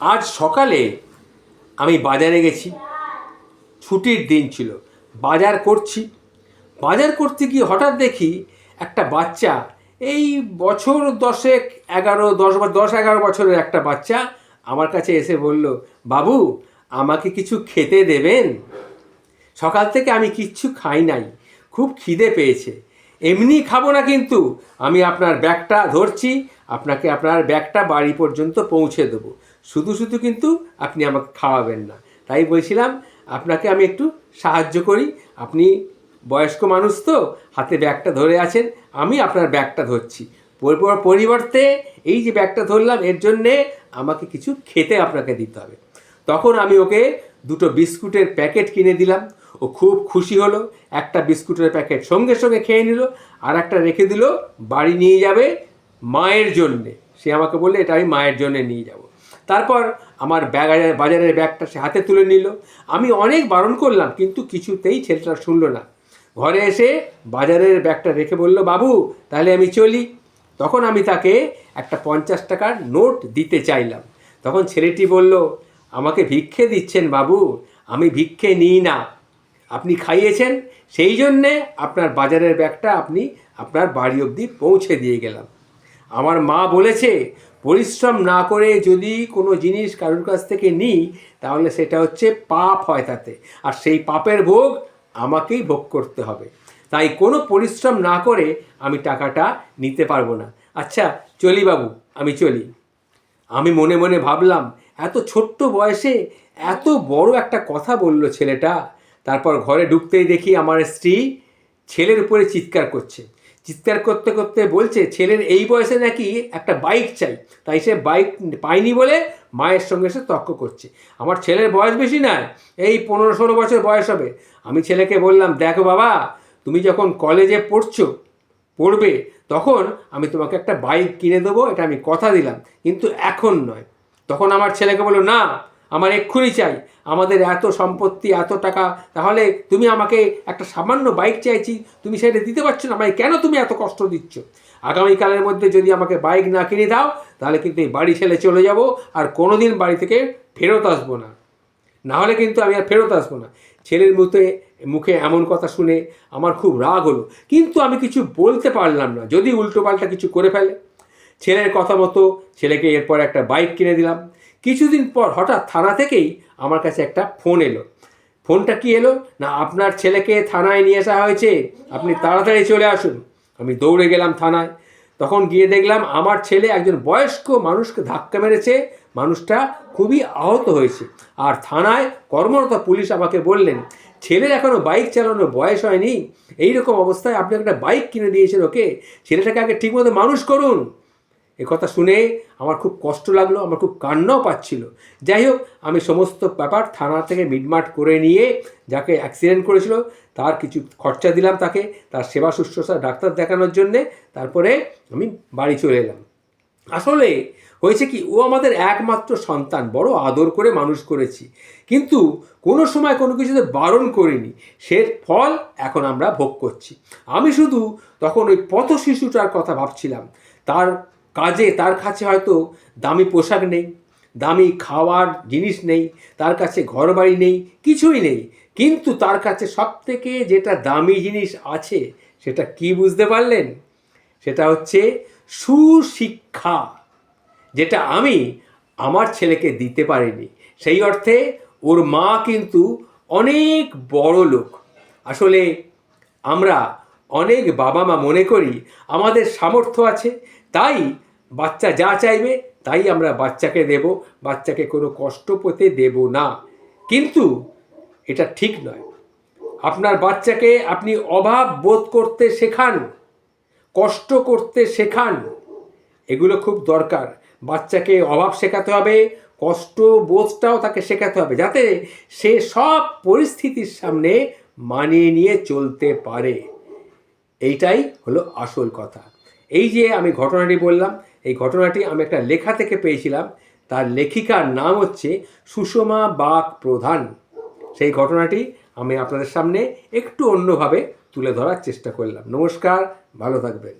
আজ সকালে আমি বাজারে গেছি, ছুটির দিন ছিল। বাজার করতে গিয়ে হঠাৎ দেখি একটা বাচ্চা, এই বছর 10-11 বছরের একটা বাচ্চা আমার কাছে এসে বলল, বাবু আমাকে কিছু খেতে দেবেন? সকাল থেকে আমি কিচ্ছু খাই নাই, খুব খিদে পেয়েছে। এমনি খাবো না, কিন্তু আমি আপনার ব্যাগটা ধরছি, আপনাকে আপনার ব্যাগটা বাড়ি পর্যন্ত পৌঁছে দেবো। শুধু শুধু কিন্তু আপনি আমাকে খাওয়াবেন না। তাই বলছিলাম আপনাকে আমি একটু সাহায্য করি। আপনি বয়স্ক মানুষ তো, হাতে ব্যাগটা ধরে আছেন, আমি আপনার ব্যাগটা ধরছি। পরিবর্তে এই যে ব্যাগটা ধরলাম, এর জন্যে আমাকে কিছু খেতে আপনাকে দিতে হবে। তখন আমি ওকে 2টো বিস্কুটের প্যাকেট কিনে দিলাম। ও খুব খুশি হলো, একটা বিস্কুটের প্যাকেট সঙ্গে সঙ্গে খেয়ে নিল, আর একটা রেখে দিল বাড়ি নিয়ে যাবে মায়ের জন্যে। সে আমাকে বললে এটা আমি মায়ের জন্যে নিয়ে যাব। তারপর আমার বাজারের ব্যাগটা সে হাতে তুলে নিল। আমি অনেক বারণ করলাম, কিন্তু কিছুতেই ছেলেটা শুনল না। ঘরে এসে বাজারের ব্যাগটা রেখে বলল, বাবু তাহলে আমি চলি। তখন আমি তাকে একটা 50 টাকার নোট দিতে চাইলাম। তখন ছেলেটি বলল, আমাকে ভিক্ষে দিচ্ছেন বাবু? আমি ভিক্ষে নিই না, আপনি খাইয়েছেন, সেই জন্যে আপনার বাজারের ব্যাগটা আপনি আপনার বাড়ি অবধি পৌঁছে দিয়ে গেলাম। আমার মা বলেছে, পরিশ্রম না করে যদি কোনো জিনিস কারোর কাছ থেকে নিই, তাহলে সেটা হচ্ছে পাপ হয় তাতে, আর সেই পাপের ভোগ আমাকেই ভোগ করতে হবে। তাই কোনো পরিশ্রম না করে আমি টাকাটা নিতে পারবো না। আচ্ছা চলি বাবু, আমি চলি। আমি মনে মনে ভাবলাম, এত ছোট্ট বয়সে এত বড় একটা কথা বলল ছেলেটা। তারপর ঘরে ঢুকতেই দেখি আমার স্ত্রী ছেলের উপরে চিৎকার করছে। চিৎকার করতে করতে বলছে, ছেলের এই বয়সে নাকি একটা বাইক চাই, তাই সে বাইক পায়নি বলে মায়ের সঙ্গে সে তর্ক করছে। আমার ছেলের বয়স বেশি নয়, এই 15-16 বছর বয়স হবে। আমি ছেলেকে বললাম, দেখো বাবা, তুমি যখন কলেজে পড়বে তখন আমি তোমাকে একটা বাইক কিনে দেবো, এটা আমি কথা দিলাম, কিন্তু এখন নয়। তখন আমার ছেলেকে বললো, না আমার এক্ষুনি চাই, আমাদের এত সম্পত্তি, এত টাকা, তাহলে তুমি আমাকে একটা সামান্য বাইক চাইছি, তুমি সেটা দিতে পারছো না, আমায় কেন তুমি এত কষ্ট দিচ্ছ? আগামীকালের মধ্যে যদি আমাকে বাইক না কিনে দাও, তাহলে কিন্তু এই বাড়ি ছেড়ে চলে যাব, আর কোনো দিন বাড়ি থেকে ফেরত আসবো না, নাহলে কিন্তু আমি আর ফেরত আসবো না। ছেলের মুখে এমন কথা শুনে আমার খুব রাগ হলো, কিন্তু আমি কিছু বলতে পারলাম না, যদি উল্টোপাল্টা কিছু করে ফেলে। ছেলের কথা মতো ছেলেকে এরপর একটা বাইক কিনে দিলাম। কিছুদিন পর হঠাৎ থানা থেকেই আমার কাছে একটা ফোন এলো। ফোনটা কি এলো না, আপনার ছেলেকে থানায় নিয়ে আসা হয়েছে, আপনি তাড়াতাড়ি চলে আসুন। আমি দৌড়ে গেলাম থানায়। তখন গিয়ে দেখলাম আমার ছেলে একজন বয়স্ক মানুষকে ধাক্কা মেরেছে, মানুষটা খুবই আহত হয়েছে। আর থানায় কর্মরত পুলিশ আমাকে বললেন, ছেলের এখনও বাইক চালানোর বয়স হয়নি, এই রকম অবস্থায় আপনি একটা বাইক কিনে দিয়েছেন ওকে, ছেলেটাকে আগে ঠিকমতো মানুষ করুন। এ কথা শুনে আমার খুব কষ্ট লাগলো, আমার খুব কান্নাও পাচ্ছিল। যাই হোক, আমি সমস্ত ব্যাপার থানা থেকে মিটমাট করে নিয়ে যাকে অ্যাক্সিডেন্ট করেছিল তার কিছু খরচা দিলাম তাকে, তার সেবা শুশ্রূষা ডাক্তার দেখানোর জন্যে। তারপরে আমি বাড়ি চলে এলাম। আসলে হয়েছে কি, ও আমাদের একমাত্র সন্তান, বড় আদর করে মানুষ করেছি, কিন্তু কোনো সময় কোনো কিছুতে বারণ করিনি, সে ফল এখন আমরা ভোগ করছি। আমি শুধু তখন ওই পথ শিশুটার কথা ভাবছিলাম। তার কাছে হয়তো দামি পোশাক নেই, দামি খাওয়ার জিনিস নেই, তার কাছে ঘরবাড়ি নেই, কিছুই নেই, কিন্তু তার কাছে সবথেকে যেটা দামি জিনিস আছে, সেটা কি বুঝতে পারলেন? সেটা হচ্ছে সুশিক্ষা, যেটা আমি আমার ছেলেকে দিতে পারিনি। সেই অর্থে ওর মা কিন্তু অনেক বড় লোক। আসলে আমরা অনেক বাবা মা মনে করি আমাদের সামর্থ্য আছে, তাই বাচ্চা যা চাইবে তাই আমরা বাচ্চাকে দেব, বাচ্চাকে কোনো কষ্ট পেতে দেব না। কিন্তু এটা ঠিক নয়। আপনার বাচ্চাকে আপনি অভাব বোধ করতে শেখান, কষ্ট করতে শেখান, এগুলো খুব দরকার। বাচ্চাকে অভাব শেখাতে হবে, কষ্ট বোধটাও তাকে শেখাতে হবে, যাতে সে সব পরিস্থিতির সামনে মানিয়ে নিয়ে চলতে পারে। এইটাই হলো আসল কথা। এই যে আমি ঘটনাটি বললাম, এই ঘটনাটি আমি একটা লেখা থেকে পেয়েছিলাম। তার লেখিকার নাম হচ্ছে সুষমা বাগ প্রধান। সেই ঘটনাটি আমি আপনাদের সামনে একটু অন্যভাবে তুলে ধরার চেষ্টা করলাম। নমস্কার, ভালো থাকবেন।